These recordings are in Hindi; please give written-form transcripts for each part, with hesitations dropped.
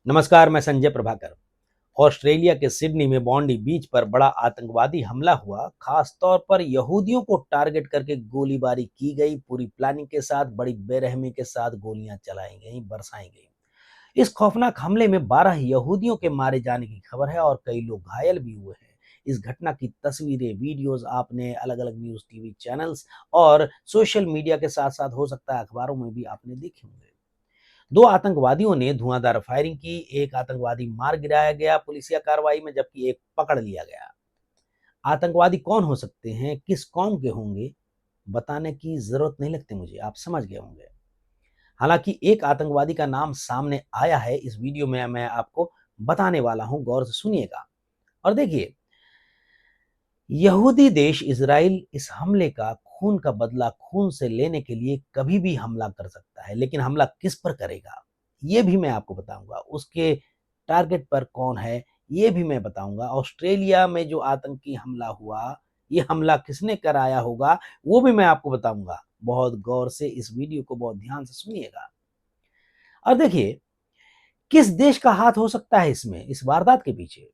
नमस्कार, मैं संजय प्रभाकर। ऑस्ट्रेलिया के सिडनी में बॉन्डी बीच पर बड़ा आतंकवादी हमला हुआ। खास तौर पर यहूदियों को टारगेट करके गोलीबारी की गई। पूरी प्लानिंग के साथ बड़ी बेरहमी के साथ गोलियां चलाई गई, बरसाई गई। इस खौफनाक हमले में 12 यहूदियों के मारे जाने की खबर है और कई लोग घायल भी हुए हैं। इस घटना की तस्वीरें, वीडियोस आपने अलग अलग न्यूज टीवी चैनल्स और सोशल मीडिया के साथ साथ हो सकता है अखबारों में भी आपने देखे होंगे। दो आतंकवादियों ने धुआंधार फायरिंग की। एक आतंकवादी मार गिराया गया पुलिसिया कार्रवाई में, जबकि एक पकड़ लिया गया। आतंकवादी कौन हो सकते हैं, किस कौम के होंगे, बताने की जरूरत नहीं लगती मुझे, आप समझ गए होंगे। हालांकि एक आतंकवादी का नाम सामने आया है। इस वीडियो में मैं आपको बताने वाला हूं, गौर से सुनिएगा और देखिए। यहूदी देश इजराइल इस हमले का, खून का बदला खून से लेने के लिए कभी भी हमला कर सकता है, लेकिन हमला किस पर करेगा ये भी मैं आपको बताऊंगा। उसके टारगेट पर कौन है ये भी मैं बताऊंगा। ऑस्ट्रेलिया में जो आतंकी हमला हुआ, ये हमला किसने कराया होगा वो भी मैं आपको बताऊंगा। बहुत गौर से इस वीडियो को बहुत ध्यान से सुनिएगा और देखिए किस देश का हाथ हो सकता है इसमें, इस वारदात के पीछे।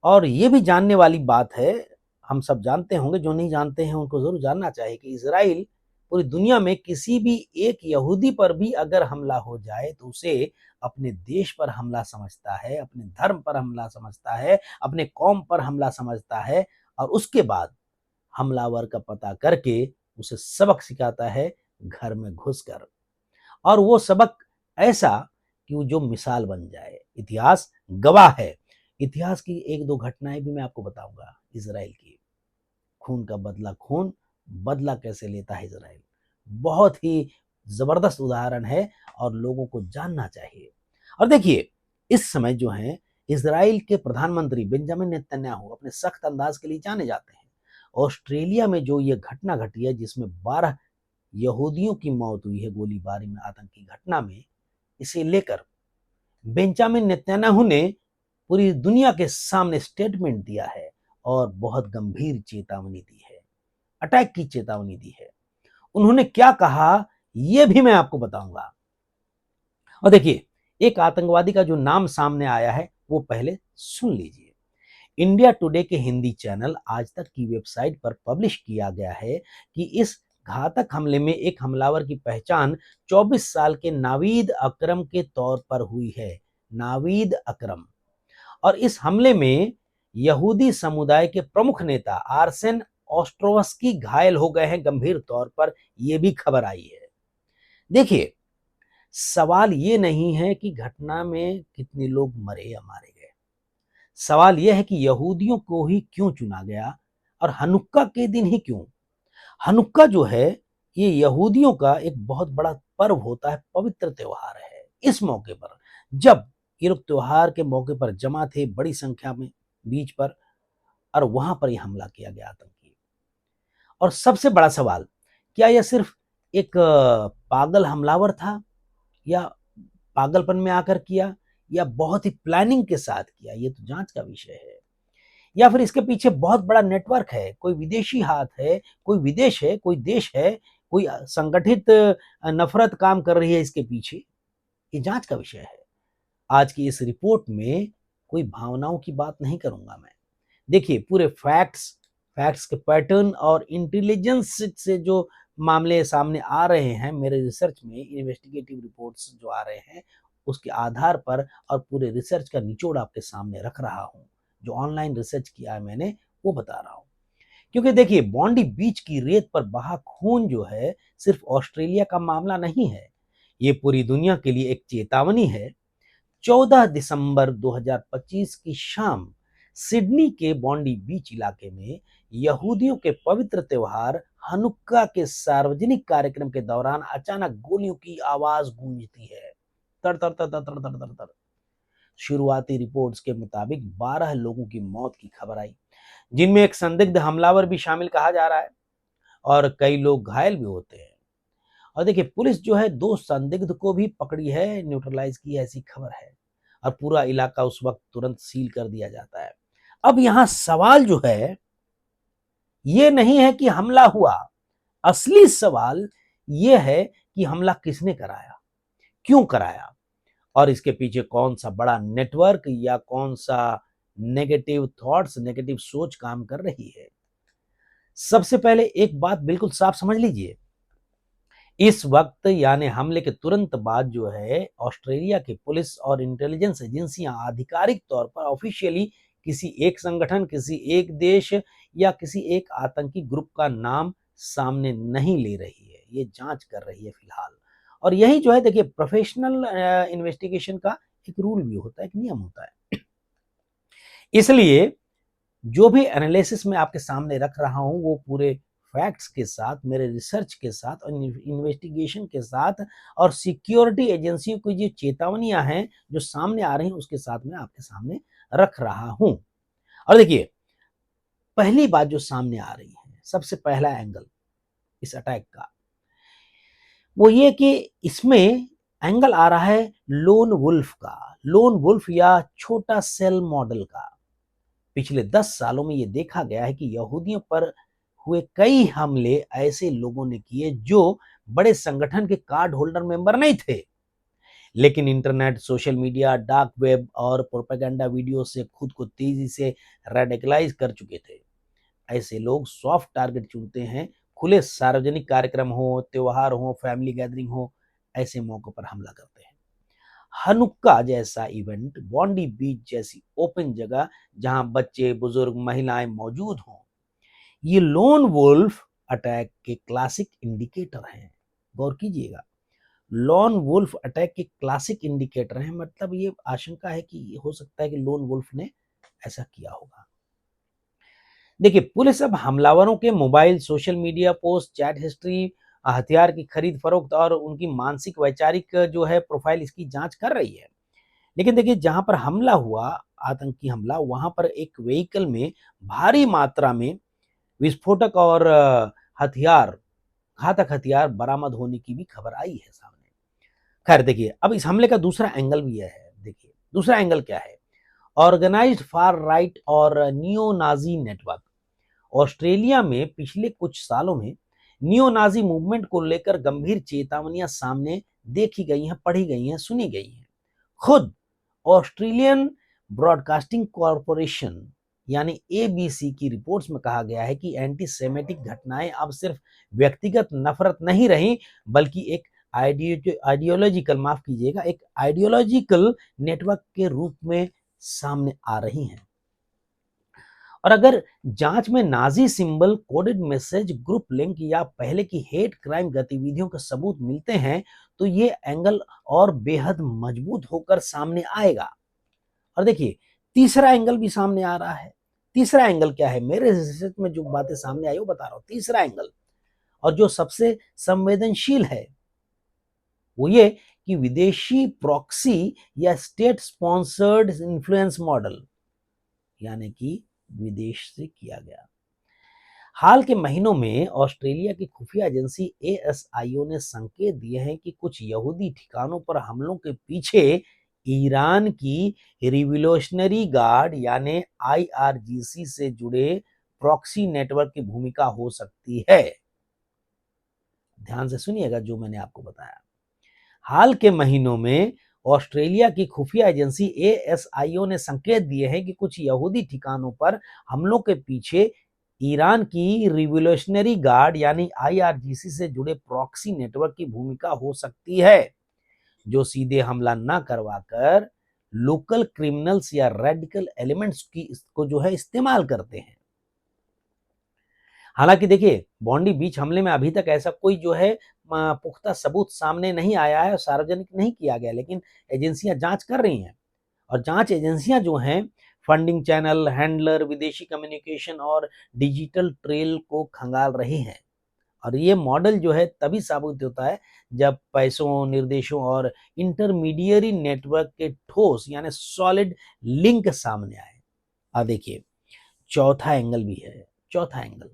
और ये भी जानने वाली बात है, हम सब जानते होंगे, जो नहीं जानते हैं उनको जरूर जानना चाहिए कि इजराइल पूरी दुनिया में किसी भी एक यहूदी पर भी अगर हमला हो जाए तो उसे अपने देश पर हमला समझता है, अपने धर्म पर हमला समझता है, अपने कौम पर हमला समझता है और उसके बाद हमलावर का पता करके उसे सबक सिखाता है घर में घुसकर। और वो सबक ऐसा कि वो जो मिसाल बन जाए। इतिहास गवाह है। इतिहास की एक दो घटनाएं भी मैं आपको बताऊंगा इजराइल की। खून का बदला खून, बदला कैसे लेता है इजराइल, बहुत ही जबरदस्त उदाहरण है और लोगों को जानना चाहिए। और देखिए इस समय जो है इजराइल के प्रधानमंत्री बेंजामिन नेतन्याहू अपने सख्त अंदाज के लिए जाने जाते हैं। ऑस्ट्रेलिया में जो ये घटना घटी है जिसमें 12 यहूदियों की मौत हुई है गोलीबारी में, आतंकी घटना में, इसे लेकर बेंजामिन नेतन्याहू ने पूरी दुनिया के सामने स्टेटमेंट दिया है और बहुत गंभीर चेतावनी दी है, अटैक की चेतावनी दी है। उन्होंने क्या कहा यह भी मैं आपको बताऊंगा। और देखिए एक आतंकवादी का जो नाम सामने आया है वो पहले सुन लीजिए। इंडिया टुडे के हिंदी चैनल आज तक की वेबसाइट पर पब्लिश किया गया है कि इस घातक हमले में एक हमलावर की पहचान 24 साल के नावीद अकरम के तौर पर हुई है। नावीद अकरम। और इस हमले में यहूदी समुदाय के प्रमुख नेता आर्सेन ऑस्ट्रोवस्की घायल हो गए हैं गंभीर तौर पर, यह भी खबर आई है। देखिए सवाल ये नहीं है कि घटना में कितने लोग मरे या मारे गए। सवाल यह है कि यहूदियों को ही क्यों चुना गया और हनुक्का के दिन ही क्यों। हनुक्का जो है ये यहूदियों का एक बहुत बड़ा पर्व होता है, पवित्र त्योहार है। इस मौके पर जब ये लोग त्योहार के मौके पर जमा थे बड़ी संख्या में बीच पर, और वहां पर यह हमला किया गया आतंकी। और सबसे बड़ा सवाल, क्या यह सिर्फ एक पागल हमलावर था या पागलपन में आकर किया, या बहुत ही प्लानिंग के साथ किया, ये तो जांच का विषय है। या फिर इसके पीछे बहुत बड़ा नेटवर्क है, कोई विदेशी हाथ है, कोई विदेश है, कोई देश है, कोई संगठित नफरत काम कर रही है इसके पीछे, ये जांच का विषय है। आज की इस रिपोर्ट में कोई भावनाओं की बात नहीं करूंगा मैं। देखिए पूरे फैक्ट्स, फैक्ट्स के पैटर्न और इंटेलिजेंस से जो मामले सामने आ रहे हैं मेरे रिसर्च में, इन्वेस्टिगेटिव रिपोर्ट्स जो आ रहे हैं उसके आधार पर और पूरे रिसर्च का निचोड़ आपके सामने रख रहा हूं। जो ऑनलाइन रिसर्च किया है मैंने वो बता रहा हूं। क्योंकि देखिए बॉन्डी बीच की रेत पर बहा खून जो है सिर्फ ऑस्ट्रेलिया का मामला नहीं है, ये पूरी दुनिया के लिए एक चेतावनी है। 14 दिसंबर 2025 की शाम सिडनी के बॉन्डी बीच इलाके में यहूदियों के पवित्र त्योहार हनुक्का के सार्वजनिक कार्यक्रम के दौरान अचानक गोलियों की आवाज गूंजती है। तर तर तर तर तर तर तर तर। शुरुआती रिपोर्ट्स के मुताबिक 12 लोगों की मौत की खबर आई, जिनमें एक संदिग्ध हमलावर भी शामिल कहा जा रहा है और कई लोग घायल भी होते हैं। और देखिए पुलिस जो है 2 संदिग्ध को भी पकड़ी है, न्यूट्रलाइज की, ऐसी खबर है। और पूरा इलाका उस वक्त तुरंत सील कर दिया जाता है। अब यहां सवाल जो है ये नहीं है कि हमला हुआ, असली सवाल ये है कि हमला किसने कराया, क्यों कराया और इसके पीछे कौन सा बड़ा नेटवर्क या कौन सा नेगेटिव थॉट्स, नेगेटिव सोच काम कर रही है। सबसे पहले एक बात बिल्कुल साफ समझ लीजिए, इस वक्त यानी हमले के तुरंत बाद जो है ऑस्ट्रेलिया की पुलिस और इंटेलिजेंस एजेंसियां आधिकारिक तौर पर ऑफिशियली किसी एक संगठन, किसी एक देश या किसी एक आतंकी ग्रुप का नाम सामने नहीं ले रही है, ये जांच कर रही है फिलहाल। और यही जो है देखिए प्रोफेशनल इन्वेस्टिगेशन का एक रूल भी होता है, एक नियम होता है। इसलिए जो भी एनालिसिस मैं आपके सामने रख रहा हूं वो पूरे फैक्ट्स के साथ, मेरे रिसर्च के साथ और इन्वेस्टिगेशन के साथ और सिक्योरिटी एजेंसियों की जो चेतावनियां हैं जो सामने आ रही हैं उसके साथ मैं आपके सामने रख रहा हूं। और देखिए पहली बात जो सामने आ रही है, सबसे पहला एंगल इस अटैक का वो ये कि इसमें एंगल आ रहा है लोन वुल्फ का, लोन वुल्फ या छोटा सेल मॉडल का। पिछले 10 सालों में यह देखा गया है कि यहूदियों पर हुए कई हमले ऐसे लोगों ने किए जो बड़े संगठन के कार्ड होल्डर मेंबर नहीं थे, लेकिन internet, social media, dark web और प्रोपेगेंडा वीडियो से खुद को तेजी से रेडिकलाइज कर चुके थे। ऐसे लोग सॉफ्ट टारगेट चुनते हैं, खुले सार्वजनिक कार्यक्रम हो, त्योहार हो, फैमिली गैदरिंग हो, ऐसे मौकों पर हमला करते हैं। हनुक्का जैसा इवेंट, बॉन्डी बीच जैसी ओपन जगह जहां बच्चे, बुजुर्ग, महिलाएं मौजूद हों, ये लोन वुल्फ अटैक के क्लासिक इंडिकेटर हैं। गौर कीजिएगा, लोन वुल्फ अटैक के क्लासिक इंडिकेटर हैं, मतलब ये आशंका है कि हो सकता है कि लोन वुल्फ ने ऐसा किया होगा। देखिए पुलिस अब हमलावरों के mobile, social media post, chat history, हथियार की खरीद फरोख्त और उनकी मानसिक वैचारिक जो है प्रोफाइल, इसकी जांच कर रही है। लेकिन देखिए जहां पर हमला हुआ, आतंकी हमला, वहां पर एक व्हीकल में भारी मात्रा में विस्फोटक और हथियार, घातक हथियार बरामद होने की भी खबर आई है सामने। खैर देखिए अब इस हमले का दूसरा एंगल भी यह है। देखिए दूसरा एंगल क्या है, ऑर्गेनाइज्ड फार राइट और नियो नाजी नेटवर्क। ऑस्ट्रेलिया में पिछले कुछ सालों में नियो नाजी मूवमेंट को लेकर गंभीर चेतावनियां सामने देखी गई हैं, पढ़ी गई हैं, सुनी गई हैं। खुद ऑस्ट्रेलियन ब्रॉडकास्टिंग कॉरपोरेशन यानी एबीसी की रिपोर्ट्स में कहा गया है कि एंटी सेमेटिक घटनाएं अब सिर्फ व्यक्तिगत नफरत नहीं रही, बल्कि एक आइडियोलॉजिकल, माफ कीजिएगा, एक आइडियोलॉजिकल नेटवर्क के रूप में सामने आ रही हैं। और अगर जांच में Nazi symbol, coded message, group link या पहले की हेट क्राइम गतिविधियों के सबूत मिलते हैं तो ये एंगल और बेहद मजबूत होकर सामने आएगा। और देखिए तीसरा एंगल भी सामने आ रहा है। तीसरा एंगल क्या है, मेरे रिसर्च में जो बातें सामने आई वो बता रहा हूं। तीसरा एंगल और जो सबसे संवेदनशील है वो ये कि विदेशी प्रॉक्सी या स्टेट स्पॉन्सर्ड इन्फ्लुएंस मॉडल, यानी कि विदेश से किया गया। हाल के महीनों में ऑस्ट्रेलिया की खुफिया एजेंसी एएसआईओ ने संकेत दिए हैं कि कुछ यहूदी ठिकानों पर हमलों के पीछे ईरान की रिवोल्यूशनरी गार्ड यानी आईआरजीसी से जुड़े प्रॉक्सी नेटवर्क की भूमिका हो सकती है। ध्यान से सुनिएगा जो मैंने आपको बताया। हाल के महीनों में ऑस्ट्रेलिया की खुफिया एजेंसी एएसआईओ ने संकेत दिए हैं कि कुछ यहूदी ठिकानों पर हमलों के पीछे ईरान की रिवोल्यूशनरी गार्ड यानी आईआरजीसी से जुड़े प्रॉक्सी नेटवर्क की भूमिका हो सकती है, जो सीधे हमला न करवाकर लोकल क्रिमिनल्स या रेडिकल एलिमेंट्स की इसको जो है इस्तेमाल करते हैं। हालांकि देखिए बॉन्डी बीच हमले में अभी तक ऐसा कोई जो है पुख्ता सबूत सामने नहीं आया है और सार्वजनिक नहीं किया गया, लेकिन एजेंसियां जांच कर रही हैं। और जांच एजेंसियां जो हैं फंडिंग चैनल, हैंडलर, विदेशी कम्युनिकेशन और डिजिटल ट्रेल को खंगाल रही हैं। और ये मॉडल जो है तभी साबित होता है जब पैसों, निर्देशों और इंटरमीडियरी नेटवर्क के ठोस यानी सॉलिड लिंक सामने आए। अब देखिए चौथा एंगल भी है। चौथा एंगल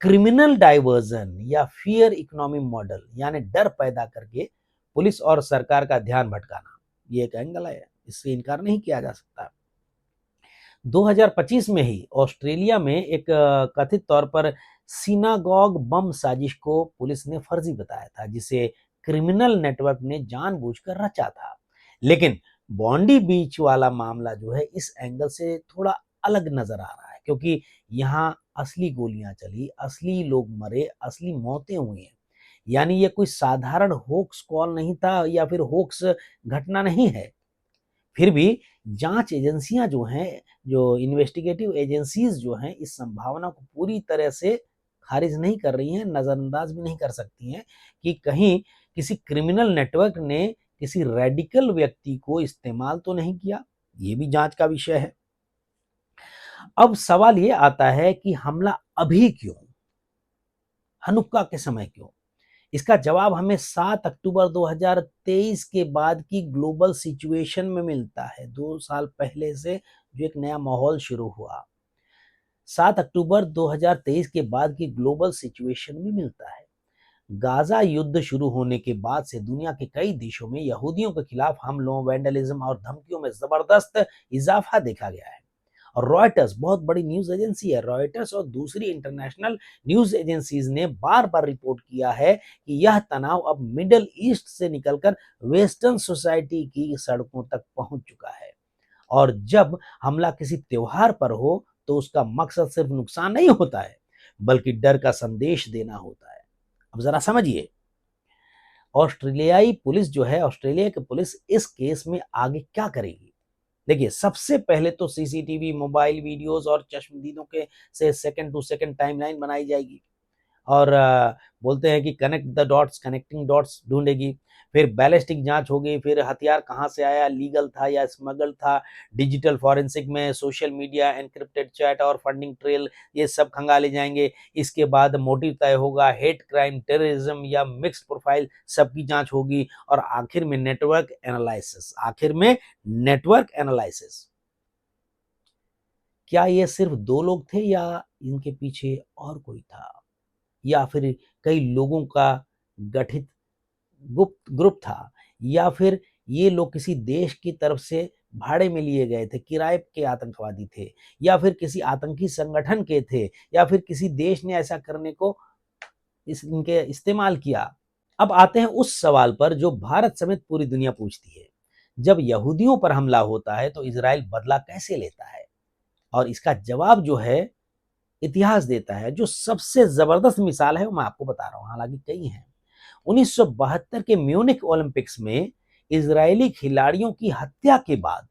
क्रिमिनल डाइवर्जन या फियर इकोनॉमी मॉडल, यानी डर पैदा करके पुलिस और सरकार का ध्यान भटकाना, ये एक एंगल है, इससे इनकार नहीं किया जा सकता। 2025 में ही ऑस्ट्रेलिया में एक कथित तौर पर सिनागॉग बम साजिश को पुलिस ने फर्जी बताया था, जिसे क्रिमिनल नेटवर्क ने जानबूझकर रचा था। लेकिन बॉन्डी बीच वाला मामला जो है इस एंगल से थोड़ा अलग नजर आ रहा है, क्योंकि यहाँ असली गोलियां चली, असली लोग मरे, असली मौतें हुई हैं। यानी ये कोई साधारण होक्स कॉल नहीं था या फिर होक्स घटना नहीं है। फिर भी जांच एजेंसियां जो हैं, जो इन्वेस्टिगेटिव एजेंसीज जो हैं, इस संभावना को पूरी तरह से खारिज नहीं कर रही हैं, नजरअंदाज भी नहीं कर सकती हैं कि कहीं किसी क्रिमिनल नेटवर्क ने किसी रेडिकल व्यक्ति को इस्तेमाल तो नहीं किया। ये भी जांच का विषय है। अब सवाल ये आता है कि हमला अभी क्यों, हनुक्का के समय क्यों? इसका जवाब हमें 7 अक्टूबर 2023 के बाद की ग्लोबल सिचुएशन में मिलता है। 2 साल पहले से जो एक नया माहौल शुरू हुआ, 7 अक्टूबर 2023 के बाद की ग्लोबल सिचुएशन में मिलता है। गाजा युद्ध शुरू होने के बाद से दुनिया के कई देशों में यहूदियों के खिलाफ हमलों, वैंडलिज्म और धमकियों में जबरदस्त इजाफा देखा गया है। और रॉयटर्स, बहुत बड़ी न्यूज एजेंसी है, रॉयटर्स और दूसरी इंटरनेशनल न्यूज एजेंसीज ने बार बार रिपोर्ट किया है कि यह तनाव अब मिडिल ईस्ट से निकलकर वेस्टर्न सोसाइटी की सड़कों तक पहुंच चुका है। और जब हमला किसी त्योहार पर हो तो उसका मकसद सिर्फ नुकसान नहीं होता है, बल्कि डर का संदेश देना होता है। अब जरा समझिए, ऑस्ट्रेलियाई पुलिस जो है, ऑस्ट्रेलिया की पुलिस इस केस में आगे क्या करेगी? देखिए, सबसे पहले तो सीसीटीवी, मोबाइल वीडियोस और चश्मदीदों के से सेकंड टू सेकंड टाइमलाइन बनाई जाएगी। और बोलते हैं कि connect the dots, connecting dots ढूंढेगी। फिर बैलिस्टिक जांच होगी, फिर हथियार कहाँ से आया, लीगल था या स्मगल था। डिजिटल फॉरेंसिक में सोशल मीडिया, एनक्रिप्टेड चैट और फंडिंग ट्रेल, ये सब खंगाले जाएंगे। इसके बाद मोटिव तय होगा, हेट क्राइम, टेररिज्म या मिक्स प्रोफाइल, सबकी जांच होगी। और आखिर में नेटवर्क एनालिसिस। क्या ये सिर्फ 2 लोग थे या इनके पीछे और कोई था, या फिर कई लोगों का गठित गुप्त ग्रुप था, या फिर ये लोग किसी देश की तरफ से भाड़े में लिए गए थे, किराए के आतंकवादी थे, या फिर किसी आतंकी संगठन के थे, या फिर किसी देश ने ऐसा करने को इनके इस्तेमाल किया। अब आते हैं उस सवाल पर जो भारत समेत पूरी दुनिया पूछती है। जब यहूदियों पर हमला होता है तो इजराइल बदला कैसे लेता है? और इसका जवाब जो है इतिहास देता है। जो सबसे जबरदस्त मिसाल है वो मैं आपको बता रहा हूं, हालांकि कई हैं। 1972 के म्यूनिख ओलंपिक्स में इजरायली खिलाड़ियों की हत्या के बाद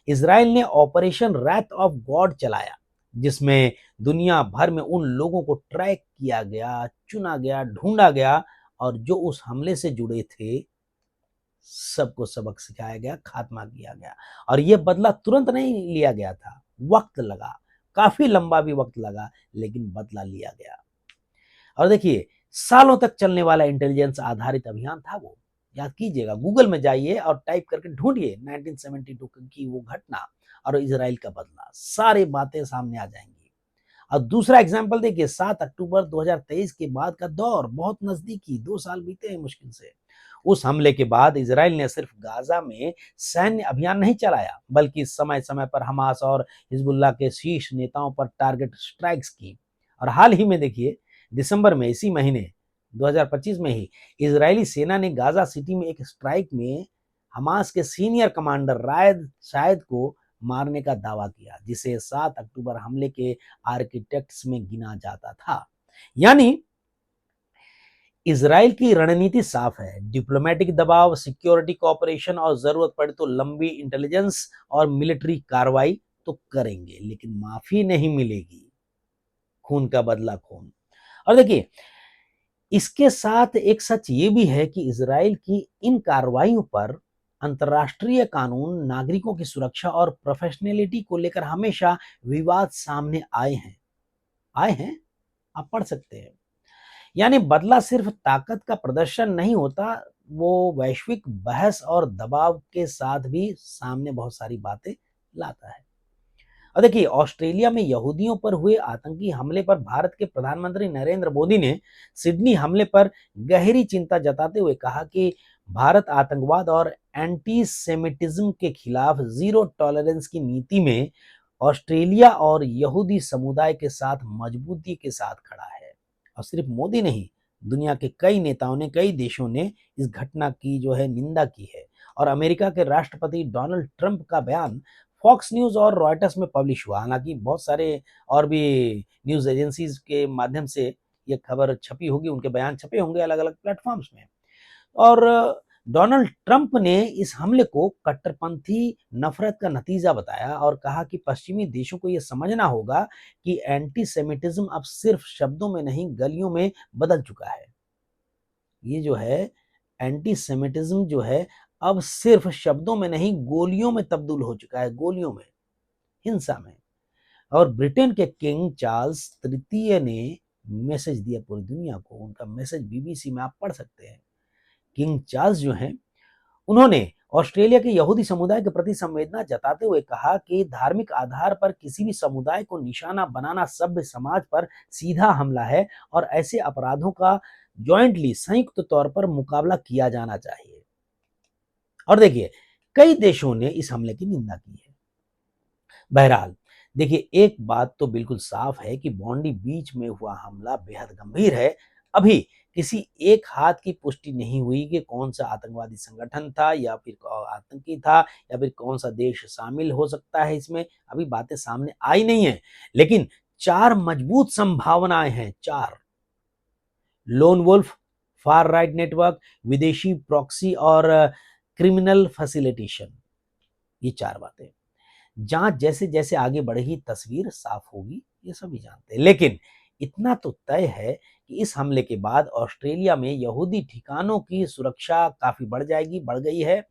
इजराइल ने ऑपरेशन रैथ ऑफ गॉड चलाया, जिसमें दुनिया भर में उन लोगों को ट्रैक किया गया, चुना गया, ढूंढा गया और जो उस हमले से जुड़े थे सबको सबक सिखाया गया, खात्मा किया गया। और यह बदला तुरंत नहीं लिया गया था, वक्त लगा, काफी लंबा भी वक्त लगा, लेकिन बदला लिया गया। और देखिए, सालों तक चलने वाला इंटेलिजेंस आधारित अभियान था वो। याद कीजिएगा, गूगल में जाइए और टाइप करके ढूंढिए 1972 की वो घटना और इजराइल का बदला, सारी बातें सामने आ जाएंगी। और दूसरा एग्जाम्पल देखिए, 7 अक्टूबर 2023 के बाद का दौर, बहुत नजदीकी, 2 साल बीते हैं मुश्किल से। उस हमले के बाद इजराइल ने सिर्फ गाजा में सैन्य अभियान नहीं चलाया, बल्कि समय समय पर हमास और हिजबुल्लाह के शीर्ष नेताओं पर टारगेट स्ट्राइक्स की। और हाल ही में देखिए, दिसंबर में, इसी महीने 2025 में ही इजरायली सेना ने गाजा सिटी में एक स्ट्राइक में हमास के सीनियर कमांडर रायद शायद को मारने का दावा किया, जिसे 7 अक्टूबर हमले के आर्किटेक्ट्स में गिना जाता था। यानी इजराइल की रणनीति साफ है, डिप्लोमेटिक दबाव, सिक्योरिटी कोऑपरेशन और जरूरत पड़े तो लंबी इंटेलिजेंस और मिलिट्री कार्रवाई तो करेंगे, लेकिन माफी नहीं मिलेगी। खून का बदला खून। और देखिए, इसके साथ एक सच ये भी है कि इजराइल की इन कार्रवाइयों पर अंतर्राष्ट्रीय कानून, नागरिकों की सुरक्षा और प्रोफेशनलिटी को लेकर हमेशा विवाद सामने आए हैं। आप पढ़ सकते हैं। यानी बदला सिर्फ ताकत का प्रदर्शन नहीं होता, वो वैश्विक बहस और दबाव के साथ भी सामने बहुत सारी बातें लाता है। और देखिए, ऑस्ट्रेलिया में यहूदियों पर हुए आतंकी हमले पर भारत के प्रधानमंत्री नरेंद्र मोदी ने सिडनी हमले पर गहरी चिंता जताते हुए कहा कि भारत आतंकवाद और एंटी सेमिटिज्म के खिलाफ जीरो टॉलरेंस की नीति में ऑस्ट्रेलिया और यहूदी समुदाय के साथ मजबूती के साथ खड़ा है। और सिर्फ मोदी नहीं, दुनिया के कई नेताओं ने, कई देशों ने इस घटना की जो है निंदा की है और अमेरिका के राष्ट्रपति डोनाल्ड ट्रंप का बयान फॉक्स न्यूज़ और रॉयटर्स में पब्लिश हुआ। हालांकि बहुत सारे और भी न्यूज़ एजेंसीज के माध्यम से ये खबर छपी होगी, उनके बयान छपे होंगे अलग अलग प्लेटफॉर्म्स में। और डोनाल्ड ट्रंप ने इस हमले को कट्टरपंथी नफरत का नतीजा बताया और कहा कि पश्चिमी देशों को यह समझना होगा कि एंटीसेमिटिज्म अब सिर्फ शब्दों में नहीं, गलियों में बदल चुका है। ये जो है एंटीसेमिटिज्म जो है अब सिर्फ शब्दों में नहीं, गोलियों में तब्दील हो चुका है, गोलियों में, हिंसा में। और ब्रिटेन के किंग चार्ल्स तृतीय ने मैसेज दिया पूरी दुनिया को। उनका मैसेज बीबीसी में आप पढ़ सकते हैं। किंग चार्ल्स जो हैं, उन्होंने ऑस्ट्रेलिया के यहूदी समुदाय के प्रति संवेदना जताते हुए कहा कि धार्मिक आधार पर किसी भी समुदाय को निशाना बनाना सभ्य समाज पर सीधा हमला है और ऐसे अपराधों का जॉइंटली, संयुक्त तौर पर मुकाबला किया जाना चाहिए। और देखिए, कई देशों ने इस हमले की निंदा की है। बहरहाल देखिए, एक बात तो बिल्कुल साफ है कि बॉन्डी बीच में हुआ हमला बेहद गंभीर है। अभी किसी एक हाथ की पुष्टि नहीं हुई कि कौन सा आतंकवादी संगठन था या फिर आतंकी था या फिर कौन सा देश शामिल हो सकता है इसमें। अभी बातें सामने आई नहीं है, लेकिन 4 मजबूत संभावनाएं हैं। 4: lone wolf, far right network, विदेशी प्रॉक्सी और क्रिमिनल फैसिलिटेशन। ये 4 बातें। जांच जैसे जैसे आगे बढ़ेगी तस्वीर साफ होगी, ये सभी जानते हैं। लेकिन इतना तो तय है कि इस हमले के बाद ऑस्ट्रेलिया में यहूदी ठिकानों की सुरक्षा काफी बढ़ जाएगी, बढ़ गई है।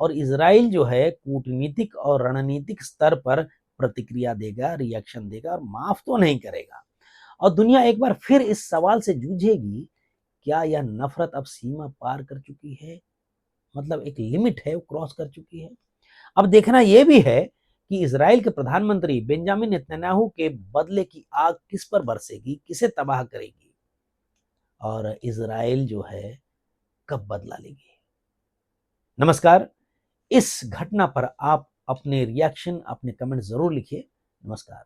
और इजराइल जो है कूटनीतिक और रणनीतिक स्तर पर प्रतिक्रिया देगा, रिएक्शन देगा और माफ तो नहीं करेगा। और दुनिया एक बार फिर इस सवाल से जूझेगी, क्या यह नफरत अब सीमा पार कर चुकी है? मतलब एक लिमिट है, वो क्रॉस कर चुकी है। अब देखना यह भी है कि इजराइल के प्रधानमंत्री बेंजामिन नेतन्याहू के बदले की आग किस पर बरसेगी, किसे तबाह करेगी, और इजराइल जो है कब बदला लेगी। नमस्कार। इस घटना पर आप अपने रिएक्शन, अपने कमेंट जरूर लिखिए। नमस्कार।